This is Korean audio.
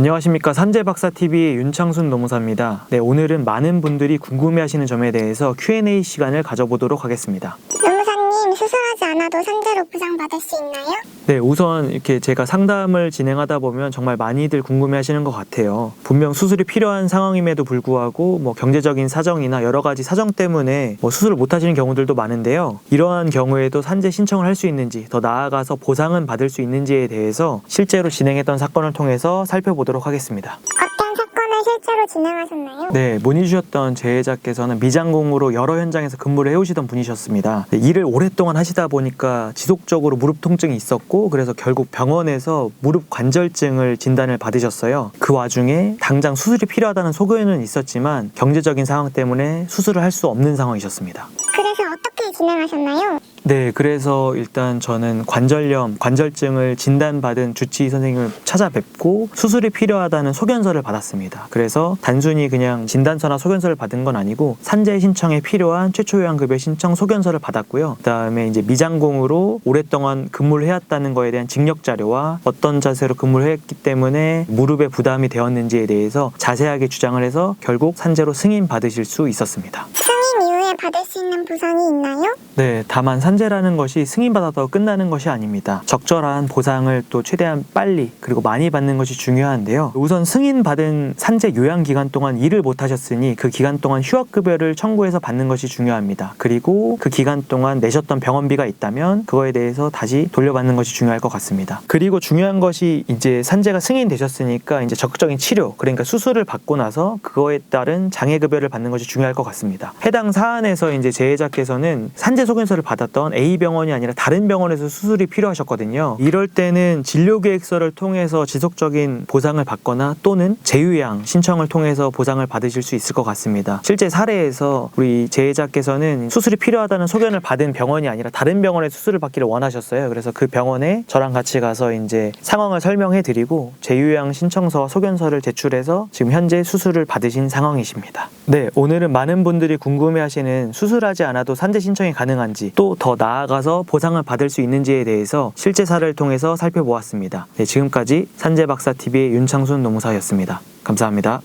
안녕하십니까. 산재박사TV의 윤창순 노무사입니다. 네, 오늘은 많은 분들이 궁금해하시는 점에 대해서 Q&A 시간을 가져보도록 하겠습니다. 노무사님, 수술하지 않아도 산재로 보상받을 수 있나요? 네, 우선 이렇게 제가 상담을 진행하다 보면 정말 많이들 궁금해하시는 것 같아요. 분명 수술이 필요한 상황임에도 불구하고 경제적인 사정이나 여러 가지 사정 때문에 수술을 못 하시는 경우들도 많은데요. 이러한 경우에도 산재 신청을 할 수 있는지, 더 나아가서 보상은 받을 수 있는지에 대해서 실제로 진행했던 사건을 통해서 살펴보도록 하겠습니다. 어떤 사건을 실제로 진행하셨나요? 네, 문의 주셨던 제자께서는 미장공으로 여러 현장에서 근무를 해오시던 분이셨습니다. 일을 오랫동안 하시다 보니까 지속적으로 무릎 통증이 있었고, 그래서 결국 병원에서 무릎 관절증을 진단을 받으셨어요. 그 와중에 당장 수술이 필요하다는 소견은 있었지만 경제적인 상황 때문에 수술을 할 수 없는 상황이셨습니다. 그래서 어떻게 진행하셨나요? 네, 그래서 일단 저는 관절증을 진단받은 주치의 선생님을 찾아뵙고 수술이 필요하다는 소견서를 받았습니다. 그래서 단순히 그냥 진단서나 소견서를 받은 건 아니고 산재 신청에 필요한 최초 요양급여 신청 소견서를 받았고요. 그다음에 이제 미장공으로 오랫동안 근무를 해왔다는 거에 대한 증력 자료와 어떤 자세로 근무를 했기 때문에 무릎에 부담이 되었는지에 대해서 자세하게 주장을 해서 결국 산재로 승인 받으실 수 있었습니다. 승인 이후에 받을 수 있는 보상이 있나요? 네, 다만 산재라는 것이 승인받아도 끝나는 것이 아닙니다. 적절한 보상을 또 최대한 빨리 그리고 많이 받는 것이 중요한데요. 우선 승인받은 산재 요양 기간 동안 일을 못 하셨으니 그 기간 동안 휴학급여를 청구해서 받는 것이 중요합니다. 그리고 그 기간 동안 내셨던 병원비가 있다면 그거에 대해서 다시 돌려받는 것이 중요할 것 같습니다. 그리고 중요한 것이 이제 산재가 승인되셨으니까 이제 적극적인 치료, 그러니까 수술을 받고 나서 그거에 따른 장애급여를 받는 것이 중요할 것 같습니다. 해당 사안에서 이제 제자께서는 산재 소견서를 받았던 A병원이 아니라 다른 병원에서 수술이 필요하셨거든요. 이럴 때는 진료계획서를 통해서 지속적인 보상을 받거나 또는 재요양 신청을 통해서 보상을 받으실 수 있을 것 같습니다. 실제 사례에서 우리 제자께서는 수술이 필요하다는 소견을 받은 병원이 아니라 다른 병원에 수술을 받기를 원하셨어요. 그래서 그 병원에 저랑 같이 가서 이제 상황을 설명해 드리고 재요양 신청서 소견서를 제출해서 지금 현재 수술을 받으신 상황이십니다. 네, 오늘은 많은 분들이 궁금해하시는 수술하지 않아도 산재 신청이 가능한지 또 더 나아가서 보상을 받을 수 있는지에 대해서 실제 사례를 통해서 살펴보았습니다. 네, 지금까지 산재박사TV의 윤창순 노무사였습니다. 감사합니다.